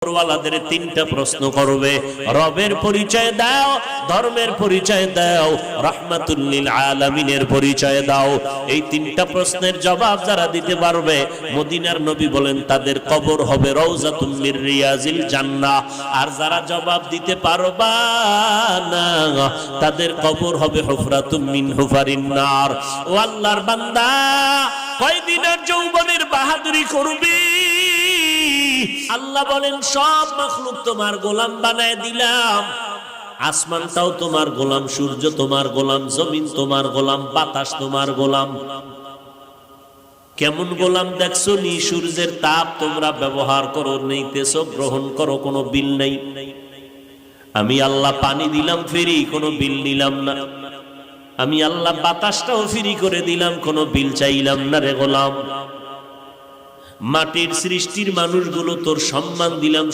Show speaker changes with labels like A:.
A: ওয়ালাদের তিনটা প্রশ্ন করবে, রবের পরিচয় দাও, ধর্মের পরিচয় দাও, রাহমাতুল লিল আলামিনের পরিচয় দাও। এই তিনটা প্রশ্নের জবাব যারা দিতে পারবে, মদিনার নবী বলেন তাদের কবর হবে রওজাতুম মির রিয়াজিল জান্নাহ। আর যারা জবাব দিতে পারবা না, তাদের কবর হবে হুফরাতুম মিন হুফারিন নার। ও আল্লাহর বান্দা, কয়দিনের যৌবনের বাহাদুরি করবি? আল্লাহ বলেন সব মাখলুক তোমার গোলাম বানায় দিলাম। আসমানটাও তোমার গোলাম, সূর্য তোমার গোলাম, জমিন তোমার গোলাম, বাতাস তোমার গোলাম। কেমন গোলাম দেখছো নি? সূর্যের তাপ তোমরা ব্যবহার করো, নিতেছো, গ্রহণ করো, কোনো বিল নেই। আমি আল্লাহ পানি দিলাম ফ্রি, কোনো বিল নিলাম না। আমি আল্লাহ বাতাসটাও ফ্রি করে দিলাম, কোনো বিল চাইলাম না রে গোলাম। মাটির সৃষ্টির মানুষগুলো তোর সম্মান দিলাম।